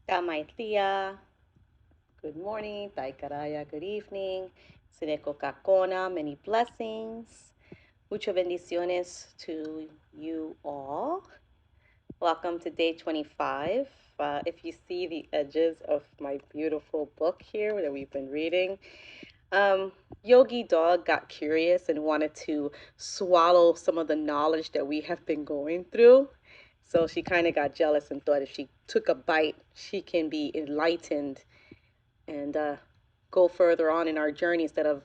Tamaitia, good morning. Taikaraya, good evening. Sineko Kakona, many blessings. Muchas bendiciones to you all. Welcome to day 25. If you see the edges of my beautiful book here that we've been reading, Yogi Dog got curious and wanted to swallow some of the knowledge that we have been going through. So she kind of got jealous and thought if she took a bite, she can be enlightened and go further on in our journey instead of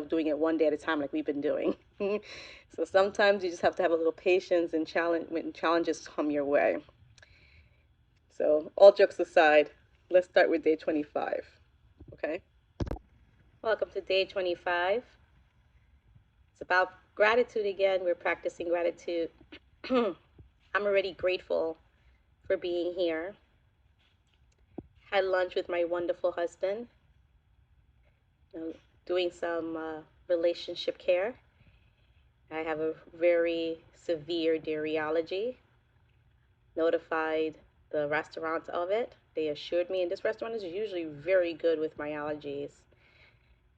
doing it one day at a time like we've been doing. So sometimes you just have to have a little patience and challenge when challenges come your way. So all jokes aside, let's start with day 25. Okay. Welcome to day 25. It's about gratitude again. We're practicing gratitude. I'm already grateful for being here. Had lunch with my wonderful husband, doing some relationship care. I have a very severe dairy allergy. Notified the restaurant of it. They assured me, and this restaurant is usually very good with my allergies.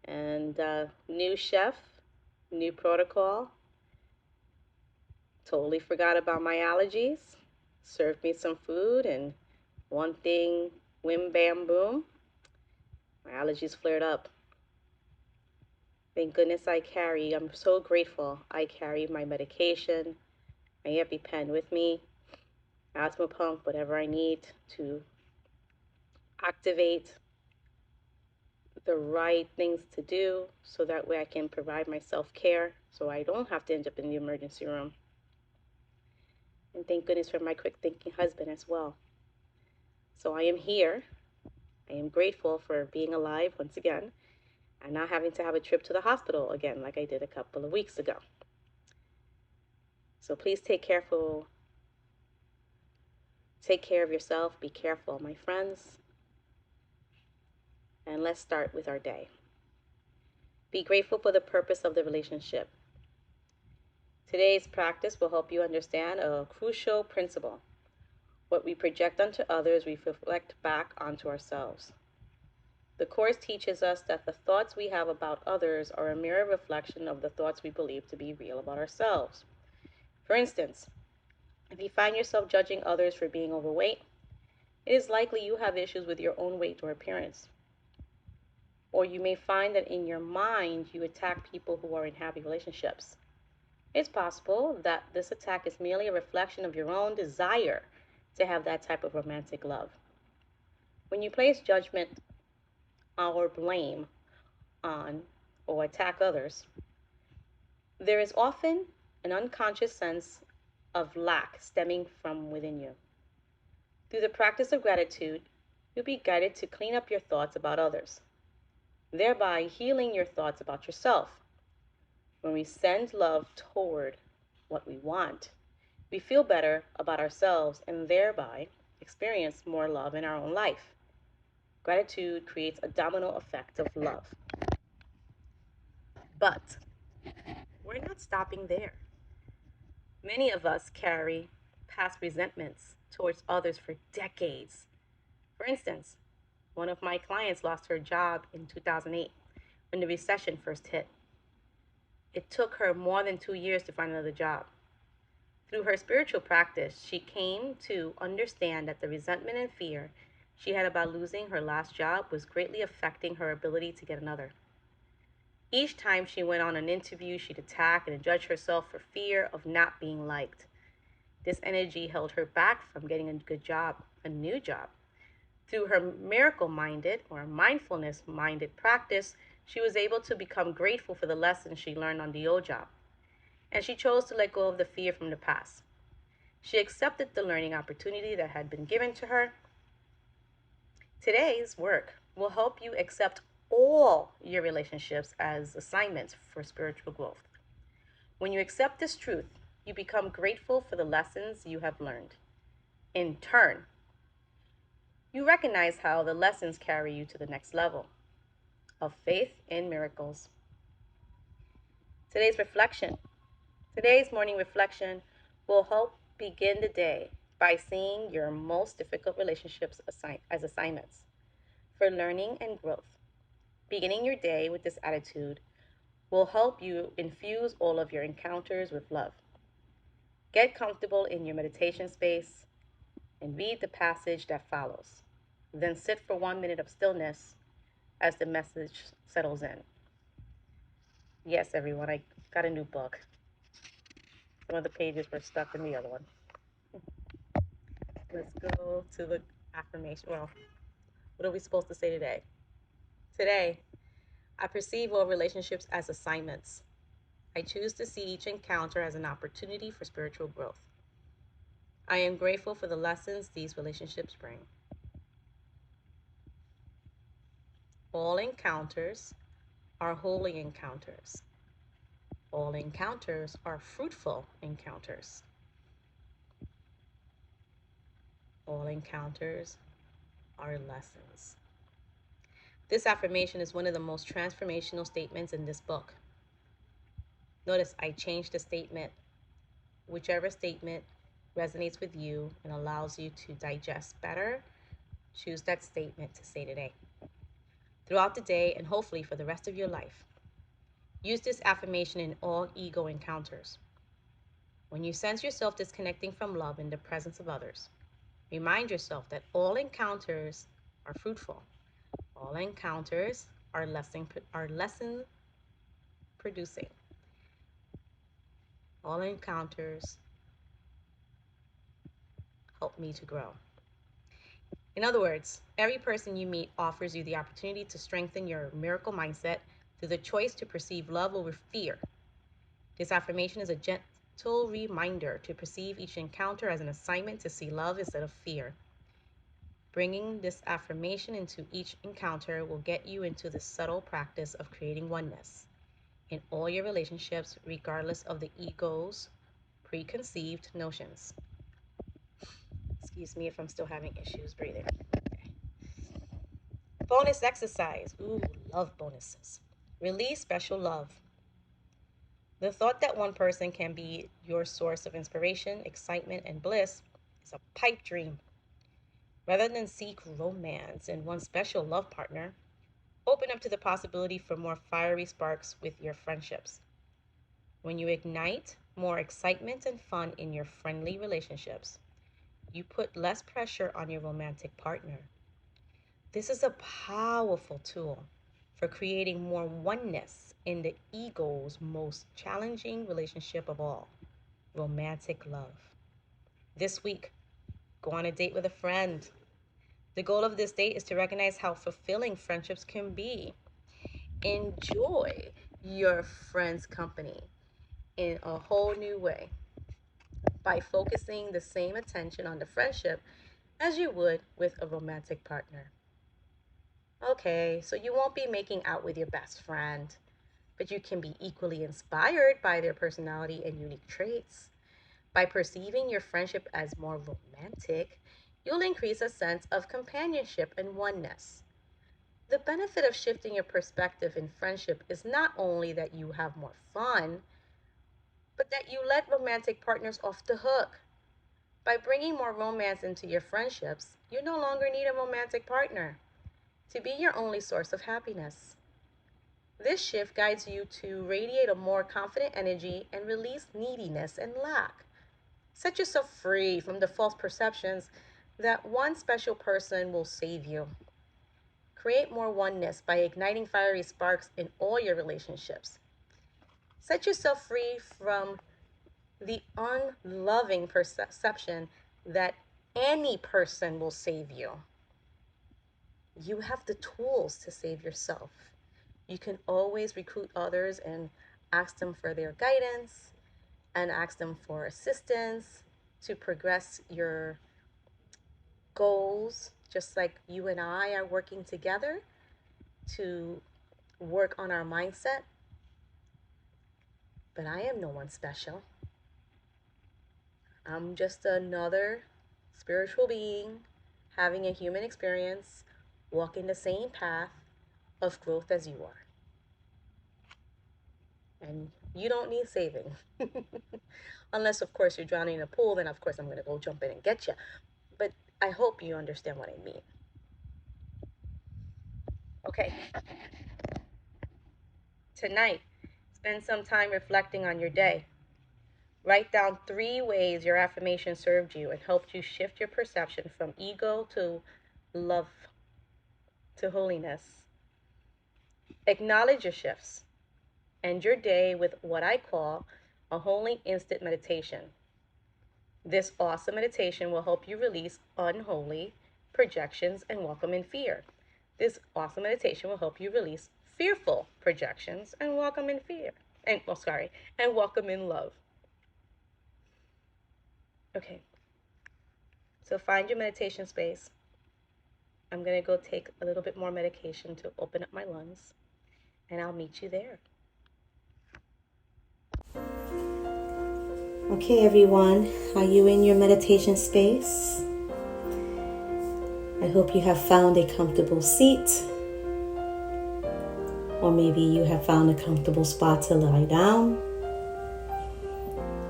And new chef, new protocol. Totally forgot about my allergies. Served me some food, and one thing, whim, bam, boom, my allergies flared up. Thank goodness I'm so grateful I carry my medication, my EpiPen with me, asthma pump, whatever I need to activate the right things to do so that way I can provide my self-care so I don't have to end up in the emergency room. And thank goodness for my quick thinking husband as well. So I am here. I am grateful for being alive once again and not having to have a trip to the hospital again like I did a couple of weeks ago. So please take care of yourself. Be careful, my friends. And let's start with our day. Be grateful for the purpose of the relationship. Today's practice will help you understand a crucial principle. What we project onto others, we reflect back onto ourselves. The Course teaches us that the thoughts we have about others are a mirror reflection of the thoughts we believe to be real about ourselves. For instance, if you find yourself judging others for being overweight, it is likely you have issues with your own weight or appearance. Or you may find that in your mind you attack people who are in happy relationships. It's possible that this attack is merely a reflection of your own desire to have that type of romantic love. When you place judgment or blame on or attack others, there is often an unconscious sense of lack stemming from within you. Through the practice of gratitude, you'll be guided to clean up your thoughts about others, thereby healing your thoughts about yourself. When we send love toward what we want, we feel better about ourselves and thereby experience more love in our own life. Gratitude creates a domino effect of love. But we're not stopping there. Many of us carry past resentments towards others for decades. For instance, one of my clients lost her job in 2008 when the recession first hit. It took her more than 2 years to find another job. Through her spiritual practice, she came to understand that the resentment and fear she had about losing her last job was greatly affecting her ability to get another. Each time she went on an interview, she'd attack and judge herself for fear of not being liked. This energy held her back from getting a good job, a new job. Through her miracle-minded or mindfulness-minded practice, she was able to become grateful for the lessons she learned on the old job. And she chose to let go of the fear from the past. She accepted the learning opportunity that had been given to her. Today's work will help you accept all your relationships as assignments for spiritual growth. When you accept this truth, you become grateful for the lessons you have learned. In turn, you recognize how the lessons carry you to the next level of faith in miracles. Today's morning reflection will help begin the day by seeing your most difficult relationships as assignments for learning and growth. Beginning your day with this attitude will help you infuse all of your encounters with love. Get comfortable in your meditation space and read the passage that follows. Then sit for 1 minute of stillness as the message settles in. Yes, everyone, I got a new book. Some of the pages were stuck in the other one. Let's go to the affirmation. Well, what are we supposed to say today? Today, I perceive all relationships as assignments. I choose to see each encounter as an opportunity for spiritual growth. I am grateful for the lessons these relationships bring. All encounters are holy encounters. All encounters are fruitful encounters. All encounters are lessons. This affirmation is one of the most transformational statements in this book. Notice I changed the statement. Whichever statement resonates with you and allows you to digest better, choose that statement to say today. Throughout the day and hopefully for the rest of your life, use this affirmation in all ego encounters. When you sense yourself disconnecting from love in the presence of others, remind yourself that all encounters are fruitful. All encounters are lesson producing. All encounters help me to grow. In other words, every person you meet offers you the opportunity to strengthen your miracle mindset through the choice to perceive love over fear. This affirmation is a gentle reminder to perceive each encounter as an assignment to see love instead of fear. Bringing this affirmation into each encounter will get you into the subtle practice of creating oneness in all your relationships, regardless of the ego's preconceived notions. Excuse me if I'm still having issues breathing. Okay. Bonus exercise. Ooh, love bonuses. Release special love. The thought that one person can be your source of inspiration, excitement, and bliss is a pipe dream. Rather than seek romance in one special love partner, open up to the possibility for more fiery sparks with your friendships. When you ignite more excitement and fun in your friendly relationships, you put less pressure on your romantic partner. This is a powerful tool for creating more oneness in the ego's most challenging relationship of all, romantic love. This week, go on a date with a friend. The goal of this date is to recognize how fulfilling friendships can be. Enjoy your friend's company in a whole new way by focusing the same attention on the friendship as you would with a romantic partner. Okay, so you won't be making out with your best friend, but you can be equally inspired by their personality and unique traits. By perceiving your friendship as more romantic, you'll increase a sense of companionship and oneness. The benefit of shifting your perspective in friendship is not only that you have more fun, but that you let romantic partners off the hook. By bringing more romance into your friendships, you no longer need a romantic partner to be your only source of happiness. This shift guides you to radiate a more confident energy and release neediness and lack. Set yourself free from the false perceptions that one special person will save you. Create more oneness by igniting fiery sparks in all your relationships. Set yourself free from the unloving perception that any person will save you. You have the tools to save yourself. You can always recruit others and ask them for their guidance and ask them for assistance to progress your goals, just like you and I are working together to work on our mindset. But I am no one special. I'm just another spiritual being having a human experience, walking the same path of growth as you are. And you don't need saving. Unless, of course, you're drowning in a pool, then of course I'm going to go jump in and get you. But I hope you understand what I mean. Okay. Tonight, spend some time reflecting on your day. Write down 3 ways your affirmation served you and helped you shift your perception from ego to love to holiness. Acknowledge your shifts. End your day with what I call a holy instant meditation. This awesome meditation will help you release unholy projections and welcome in fear. This awesome meditation will help you release fearful projections and welcome in fear. And welcome in love. Okay. So find your meditation space. I'm going to go take a little bit more medication to open up my lungs, and I'll meet you there. Okay, everyone, are you in your meditation space? I hope you have found a comfortable seat, or maybe you have found a comfortable spot to lie down.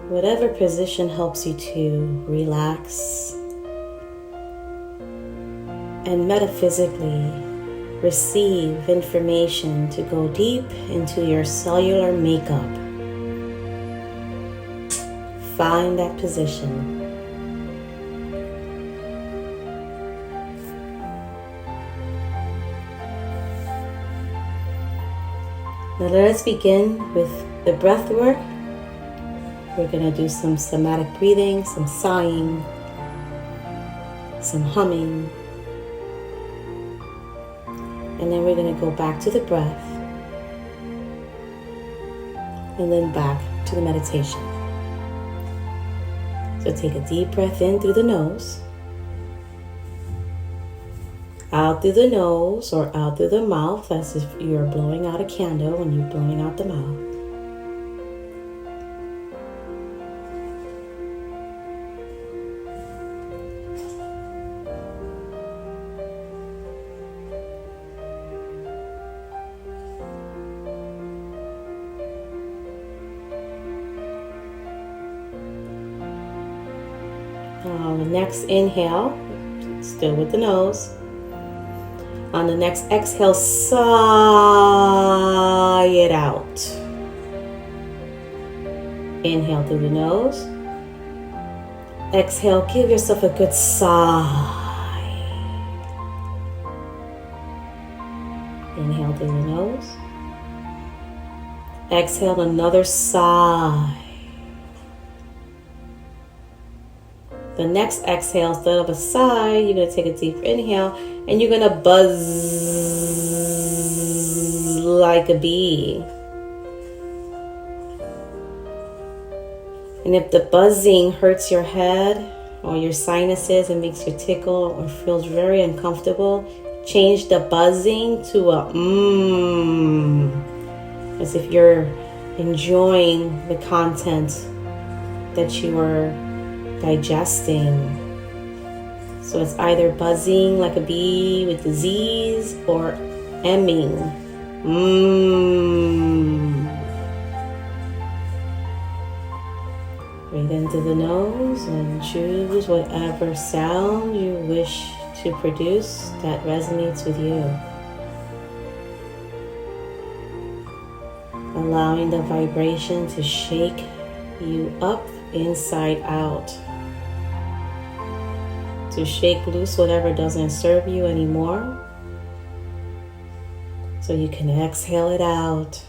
Whatever position helps you to relax and metaphysically receive information to go deep into your cellular makeup. Find that position. Now let us begin with the breath work. We're going to do some somatic breathing, some sighing, some humming. And then we're going to go back to the breath. And then back to the meditation. So take a deep breath in through the nose. Out through the nose or out through the mouth, as if you're blowing out a candle and you're blowing out the mouth. On the next inhale, still with the nose. On the next exhale, sigh it out. Inhale through the nose. Exhale, give yourself a good sigh. Inhale through the nose. Exhale, another sigh. The next exhale, instead of a sigh, you're going to take a deep inhale and you're going to buzz like a bee. And if the buzzing hurts your head or your sinuses and makes you tickle or feels very uncomfortable, change the buzzing to a as if you're enjoying the content that you are digesting. So it's either buzzing like a bee with the Z's or emming. Breathe into the nose and choose whatever sound you wish to produce that resonates with you. Allowing the vibration to shake you up inside out. To shake loose whatever doesn't serve you anymore. So you can exhale it out.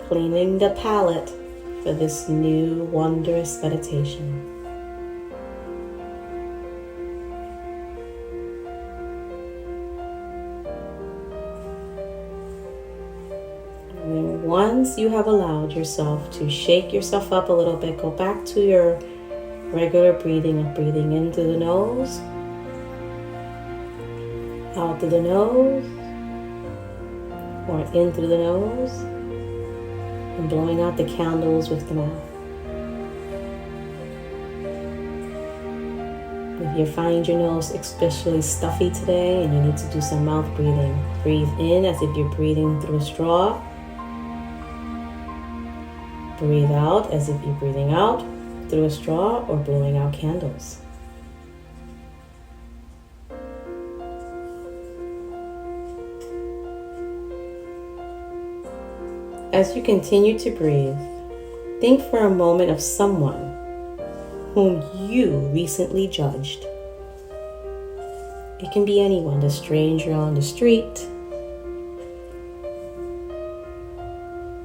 Cleaning the palate for this new wondrous meditation. And once you have allowed yourself to shake yourself up a little bit, go back to your regular breathing of breathing in through the nose, out through the nose, or in through the nose, and blowing out the candles with the mouth. If you find your nose especially stuffy today and you need to do some mouth breathing, breathe in as if you're breathing through a straw, Breathe out as if you're breathing out through a straw or blowing out candles. As you continue to breathe, think for a moment of someone whom you recently judged. It can be anyone, a stranger on the street,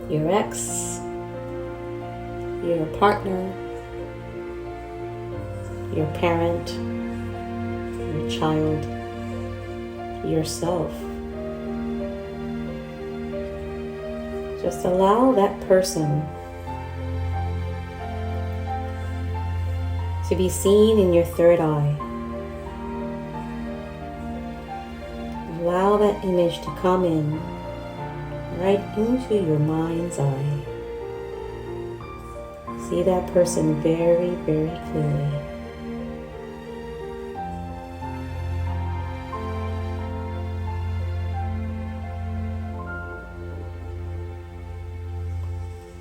your ex, your partner, your parent, your child, yourself. Just allow that person to be seen in your third eye. Allow that image to come in right into your mind's eye. See that person very, very clearly.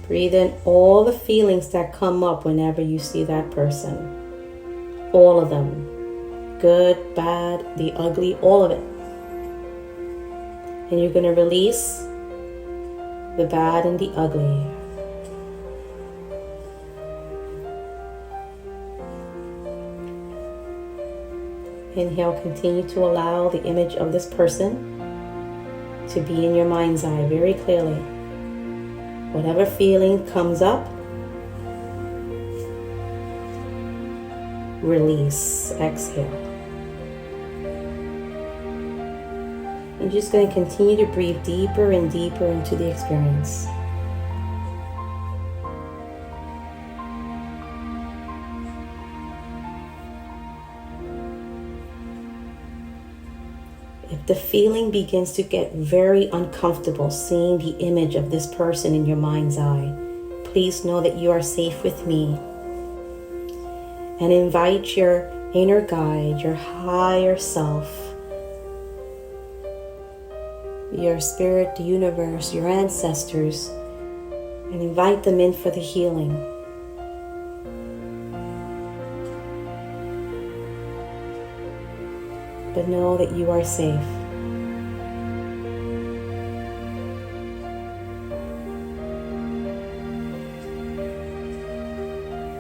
Breathe in all the feelings that come up whenever you see that person. All of them. Good, bad, the ugly, all of it. And you're going to release the bad and the ugly. Inhale, continue to allow the image of this person to be in your mind's eye very clearly. Whatever feeling comes up, release, exhale. You're just going to continue to breathe deeper and deeper into the experience. If the feeling begins to get very uncomfortable seeing the image of this person in your mind's eye, please know that you are safe with me. And invite your inner guide, your higher self, your spirit, the universe, your ancestors, and invite them in for the healing. But know that you are safe.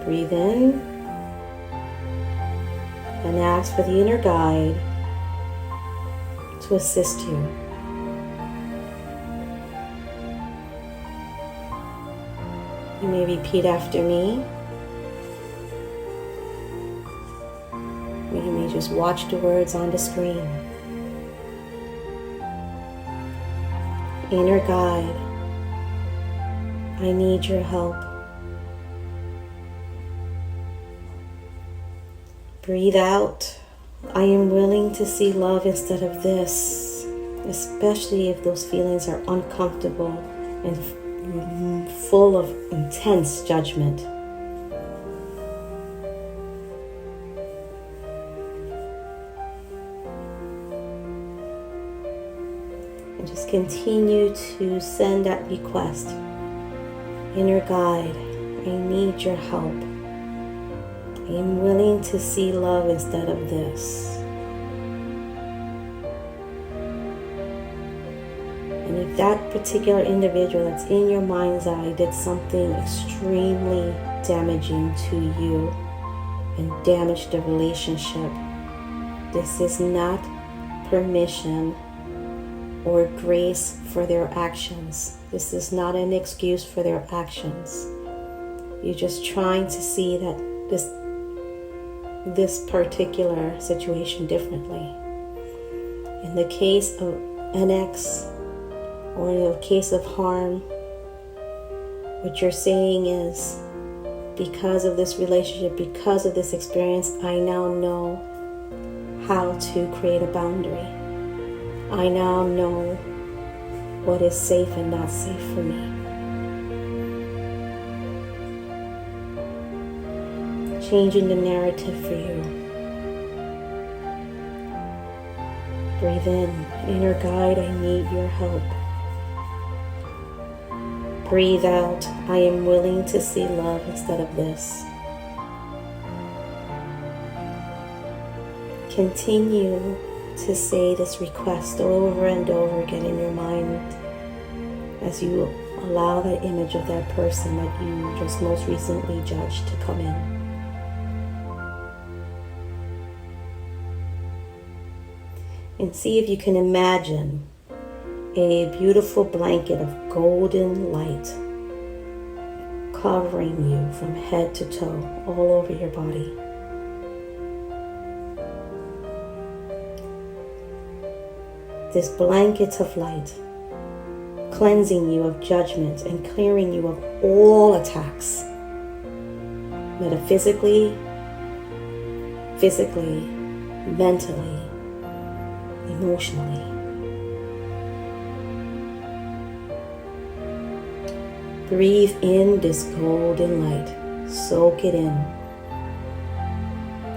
Breathe in and ask for the inner guide to assist you. You may repeat after me. You may just watch the words on the screen. Inner guide, I need your help. Breathe out. I am willing to see love instead of this, especially if those feelings are uncomfortable and full of intense judgment. And just continue to send that request. Inner guide, I need your help. I am willing to see love instead of this. And if that particular individual that's in your mind's eye did something extremely damaging to you and damaged the relationship, this is not permission or grace for their actions. This is not an excuse for their actions. You're just trying to see that this particular situation differently. In the case of an ex, or in the case of harm, what you're saying is, because of this relationship, because of this experience, I now know how to create a boundary. I now know what is safe and not safe for me. Changing the narrative for you. Breathe in. Inner guide, I need your help. Breathe out, I am willing to see love instead of this. Continue to say this request over and over again in your mind as you allow that image of that person that you just most recently judged to come in. And see if you can imagine a beautiful blanket of golden light covering you from head to toe, all over your body. This blanket of light cleansing you of judgment and clearing you of all attacks, metaphysically, physically, mentally, emotionally. Breathe in this golden light. Soak it in.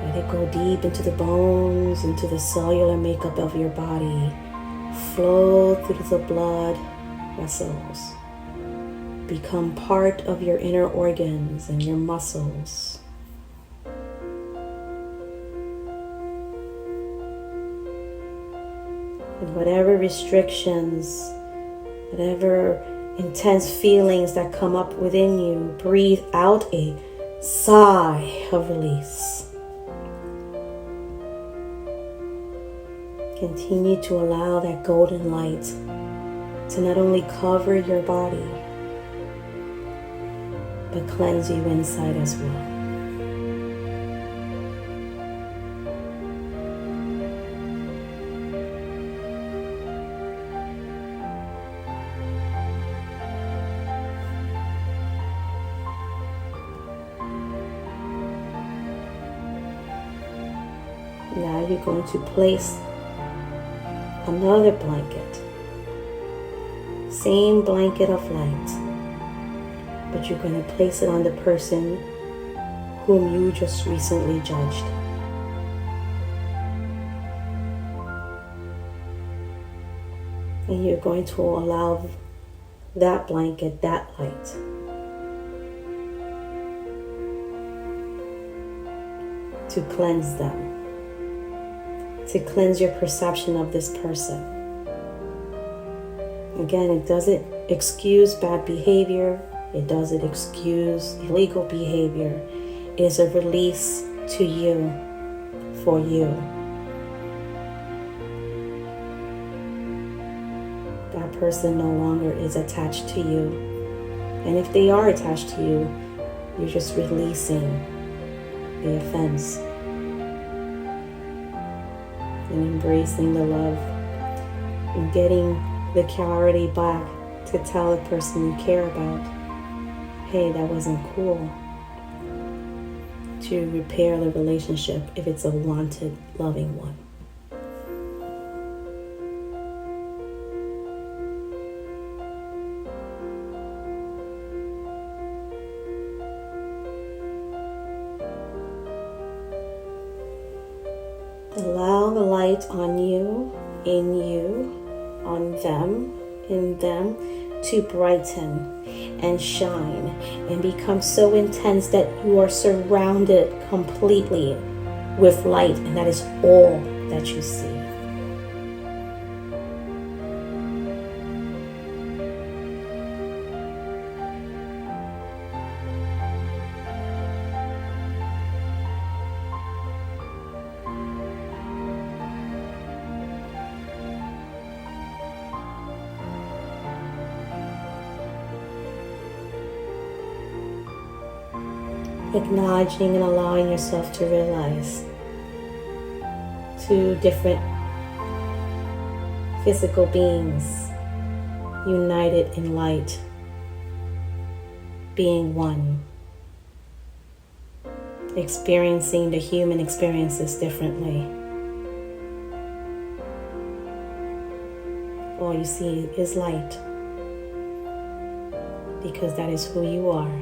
Let it go deep into the bones, into the cellular makeup of your body. Flow through the blood vessels. Become part of your inner organs and your muscles. And whatever restrictions, whatever intense feelings that come up within you, breathe out a sigh of release. Continue to allow that golden light to not only cover your body, but cleanse you inside as well. Now you're going to place another blanket, same blanket of light, but you're going to place it on the person whom you just recently judged. And you're going to allow that blanket, that light, to cleanse them, to cleanse your perception of this person. Again, it doesn't excuse bad behavior. It doesn't excuse illegal behavior. It is a release to you, for you. That person no longer is attached to you. And if they are attached to you, you're just releasing the offense and embracing the love and getting the clarity back to tell the person you care about, hey, that wasn't cool, to repair the relationship if it's a wanted, loving one. Allow the light on you, in you, on them, in them, to brighten and shine and become so intense that you are surrounded completely with light, and that is all that you see. Acknowledging and allowing yourself to realize two different physical beings united in light, being one, experiencing the human experiences differently. All you see is light, because that is who you are.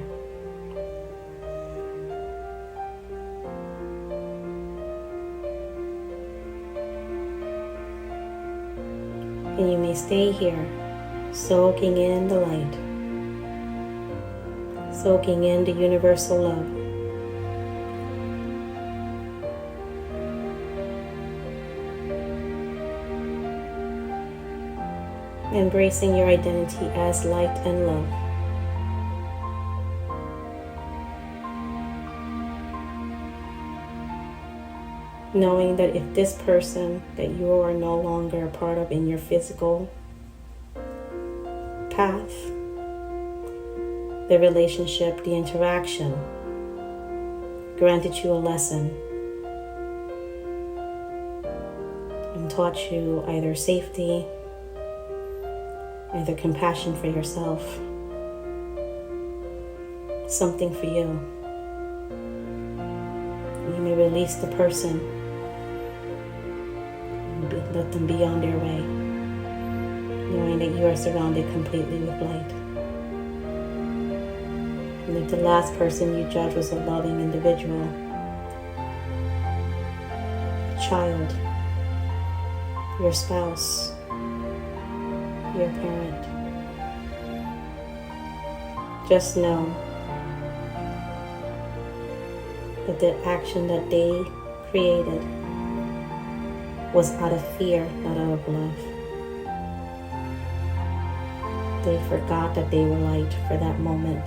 And you may stay here, soaking in the light, soaking in the universal love. Embracing your identity as light and love. Knowing that if this person that you are no longer a part of in your physical path, the relationship, the interaction, granted you a lesson and taught you either safety, either compassion for yourself, something for you. You may release the person and let them be on their way, knowing that you are surrounded completely with light. And if the last person you judge was a loving individual, a child, your spouse, your parent, just know that the action that they created was out of fear, not out of love. They forgot that they were light for that moment.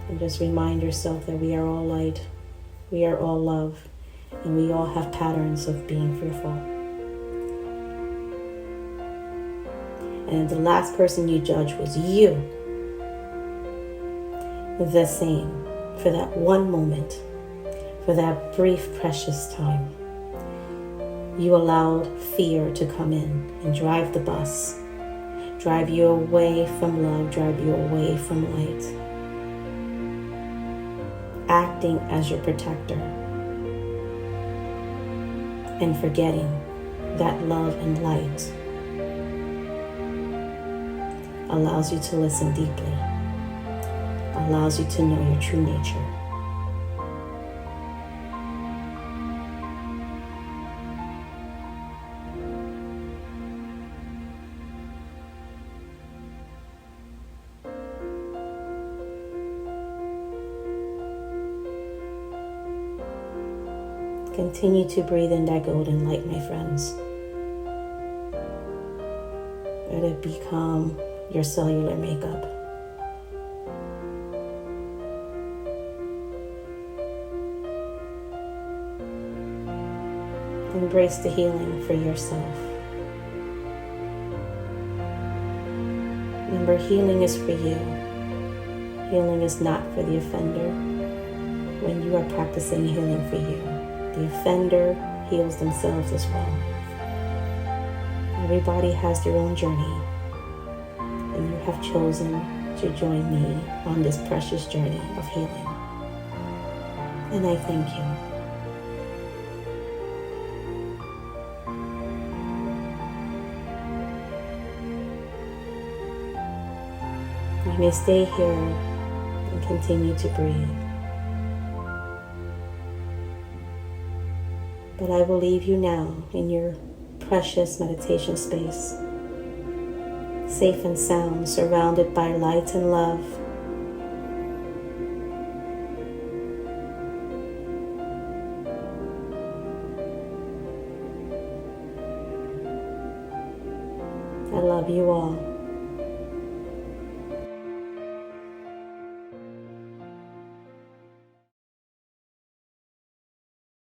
And just remind yourself that we are all light, we are all love, and we all have patterns of being fearful. And the last person you judged was you. The same, for that one moment, for that brief, precious time, you allowed fear to come in and drive the bus, drive you away from love, drive you away from light, acting as your protector and forgetting that love and light allows you to listen deeply, allows you to know your true nature. Continue to breathe in that golden light, my friends. Let it become your cellular makeup. Embrace the healing for yourself. Remember, healing is for you. Healing is not for the offender. When you are practicing healing for you, the offender heals themselves as well. Everybody has their own journey, and you have chosen to join me on this precious journey of healing. And I thank you. You may stay here and continue to breathe. But I will leave you now in your precious meditation space, safe and sound, surrounded by light and love. I love you all.